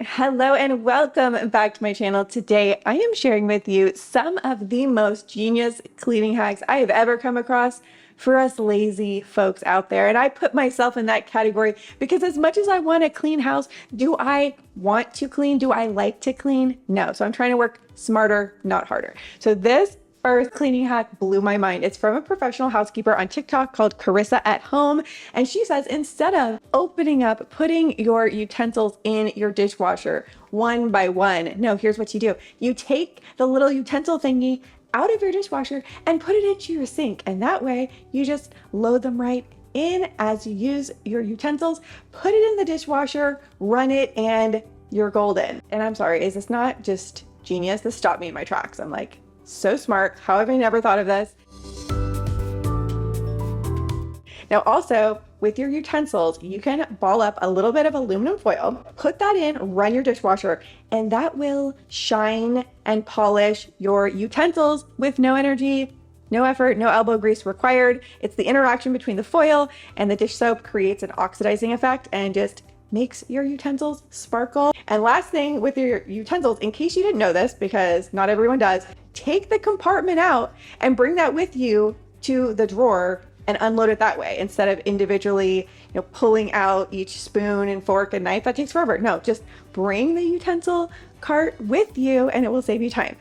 Hello and welcome back to my channel. Today I am sharing with you some of the most genius cleaning hacks I have ever come across for us lazy folks out there. And I put myself in that category because as much as I want a clean house, do I want to clean? Do I like to clean? No. So I'm trying to work smarter, not harder. So this first cleaning hack blew my mind. It's from a professional housekeeper on TikTok called Carissa at Home. And she says, instead of opening up, putting your utensils in your dishwasher one by one, no, here's what you do. You take the little utensil thingy out of your dishwasher and put it into your sink. And that way you just load them right in as you use your utensils, put it in the dishwasher, run it, and you're golden. And I'm sorry, is this not just genius? This stopped me in my tracks. I'm like, so smart. How have I never thought of this? Now also with your utensils, you can ball up a little bit of aluminum foil, put that in, run your dishwasher, and that will shine and polish your utensils with no energy, no effort, no elbow grease required. It's the interaction between the foil and the dish soap creates an oxidizing effect and just makes your utensils sparkle. And last thing with your utensils, in case you didn't know this, because not everyone does, take the compartment out and bring that with you to the drawer and unload it that way instead of individually, pulling out each spoon and fork and knife. That takes forever. No, just bring the utensil cart with you and it will save you time.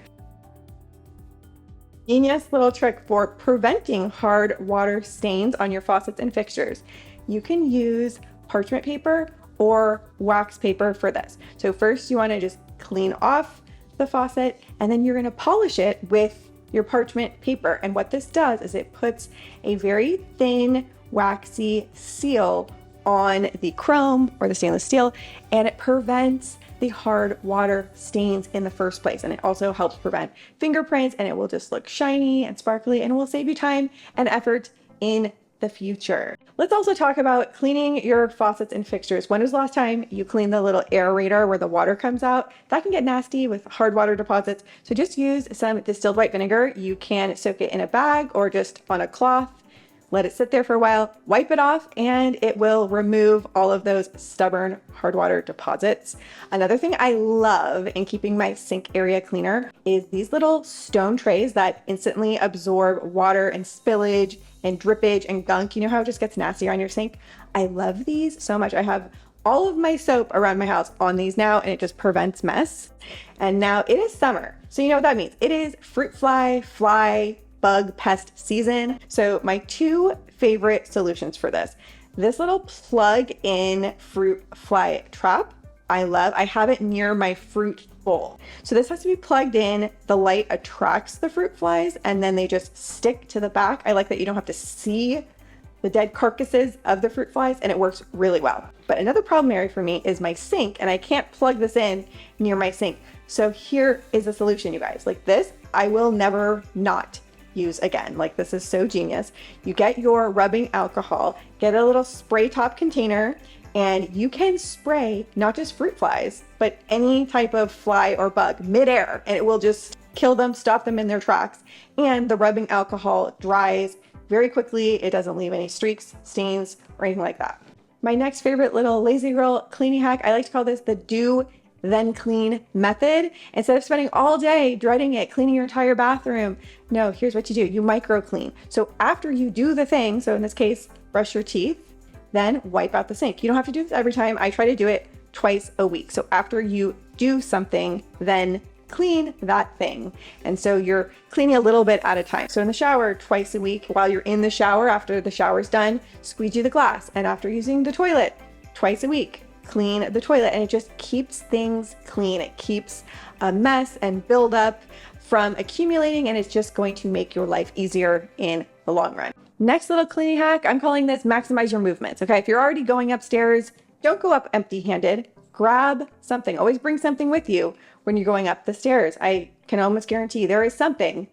Genius little trick for preventing hard water stains on your faucets and fixtures. You can use parchment paper or wax paper for this. So first you want to just clean off the faucet and then you're going to polish it with your parchment paper. And what this does is it puts a very thin, waxy seal on the chrome or the stainless steel, and it prevents the hard water stains in the first place. And it also helps prevent fingerprints, and it will just look shiny and sparkly and will save you time and effort in the future. Let's also talk about cleaning your faucets and fixtures. When was the last time you cleaned the little aerator where the water comes out? That can get nasty with hard water deposits. So just use some distilled white vinegar. You can soak it in a bag or just on a cloth. Let it sit there for a while, wipe it off, and it will remove all of those stubborn hard water deposits. Another thing I love in keeping my sink area cleaner is these little stone trays that instantly absorb water and spillage and drippage and gunk. You know how it just gets nasty on your sink? I love these so much. I have all of my soap around my house on these now, and it just prevents mess. And now it is summer. So you know what that means. It is fruit fly, bug pest season. So my two favorite solutions for this little plug-in fruit fly trap, I love. I have it near my fruit bowl. So this has to be plugged in. The light attracts the fruit flies and then they just stick to the back. I like that you don't have to see the dead carcasses of the fruit flies, and it works really well. But another problem area for me is my sink, and I can't plug this in near my sink. So here is a solution, you guys. Like this, I will never not use again. Like this is so genius. You get your rubbing alcohol, get a little spray top container, and you can spray not just fruit flies, but any type of fly or bug midair, and it will just kill them, stop them in their tracks. And the rubbing alcohol dries very quickly. It doesn't leave any streaks, stains, or anything like that. My next favorite little lazy girl cleaning hack, I like to call this the do then clean method. Instead of spending all day dreading it, cleaning your entire bathroom, no, here's what you do. You micro clean. So after you do the thing, so in this case, brush your teeth, then wipe out the sink. You don't have to do this every time. I try to do it twice a week. So after you do something, then clean that thing. And so you're cleaning a little bit at a time. So in the shower, twice a week. While you're in the shower, after the shower's done, squeegee the glass. And after using the toilet, twice a week, clean the toilet. And it just keeps things clean. It keeps a mess and buildup from accumulating, and it's just going to make your life easier in the long run. Next little cleaning hack, I'm calling this maximize your movements. Okay, if you're already going upstairs, don't go up empty-handed. Grab something. Always bring something with you when you're going up the stairs. I can almost guarantee there is something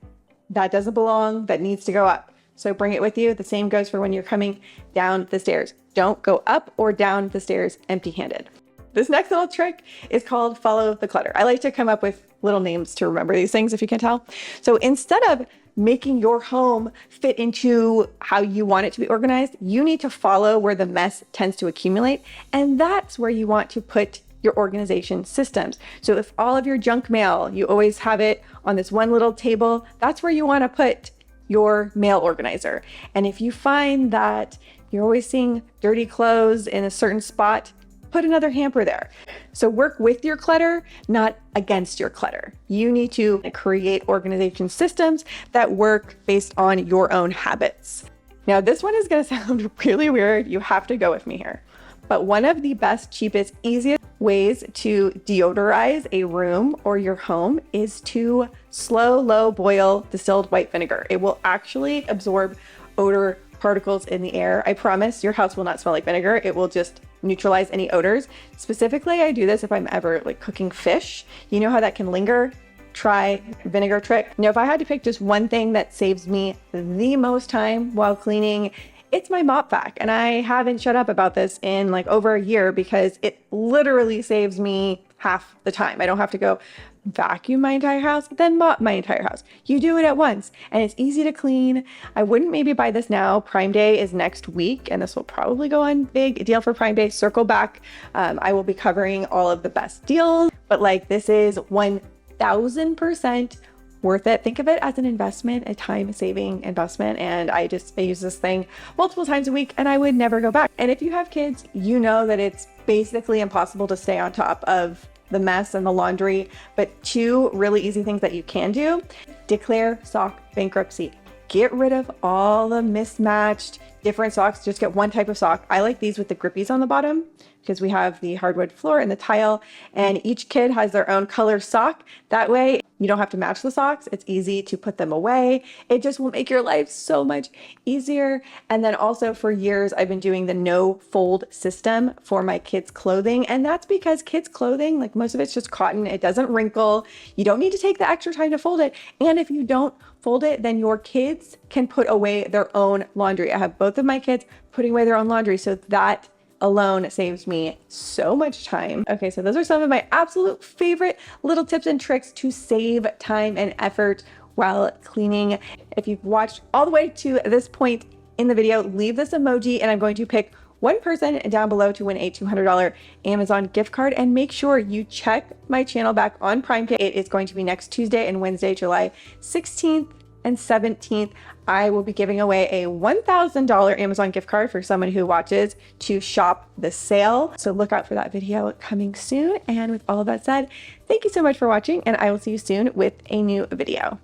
that doesn't belong that needs to go up. So bring it with you. The same goes for when you're coming down the stairs. Don't go up or down the stairs empty-handed. This next little trick is called follow the clutter. I like to come up with little names to remember these things, if you can tell. So instead of making your home fit into how you want it to be organized, you need to follow where the mess tends to accumulate. And that's where you want to put your organization systems. So if all of your junk mail, you always have it on this one little table, that's where you want to put your mail organizer. And if you find that you're always seeing dirty clothes in a certain spot, put another hamper there. So work with your clutter, not against your clutter. You need to create organization systems that work based on your own habits. Now, this one is going to sound really weird. You have to go with me here. But one of the best, cheapest, easiest ways to deodorize a room or your home is to low boil distilled white vinegar. It will actually absorb odor particles in the air. I promise your house will not smell like vinegar. It will just neutralize any odors. Specifically, I do this if I'm ever like cooking fish. You know how that can linger? Try vinegar trick. Now, if I had to pick just one thing that saves me the most time while cleaning, it's my mop vac. And I haven't shut up about this in like over a year because it literally saves me half the time. I don't have to go vacuum my entire house, then mop my entire house. You do it at once and it's easy to clean. I wouldn't maybe buy this now. Prime Day is next week and this will probably go on big deal for Prime Day. Circle back. I will be covering all of the best deals, but like this is 1000% worth it. Think of it as an investment, a time-saving investment. And I use this thing multiple times a week and I would never go back. And if you have kids, you know that it's basically impossible to stay on top of the mess and the laundry. But two really easy things that you can do: declare sock bankruptcy. Get rid of all the mismatched different socks. Just get one type of sock. I like these with the grippies on the bottom because we have the hardwood floor and the tile, and each kid has their own color sock. That way you don't have to match the socks. It's easy to put them away. It just will make your life so much easier. And then also for years, I've been doing the no fold system for my kids' clothing. And that's because kids' clothing, like most of it's just cotton. It doesn't wrinkle. You don't need to take the extra time to fold it. And if you don't fold it, then your kids can put away their own laundry. I have both of my kids putting away their own laundry. So that alone saves me so much time. Okay, so those are some of my absolute favorite little tips and tricks to save time and effort while cleaning. If you've watched all the way to this point in the video, leave this emoji and I'm going to pick one person down below to win a $200 Amazon gift card. And make sure you check my channel back on Prime Day. It is going to be next Tuesday and Wednesday, July 16th and 17th. I will be giving away a $1,000 Amazon gift card for someone who watches to shop the sale. So look out for that video coming soon. And with all of that said, thank you so much for watching and I will see you soon with a new video.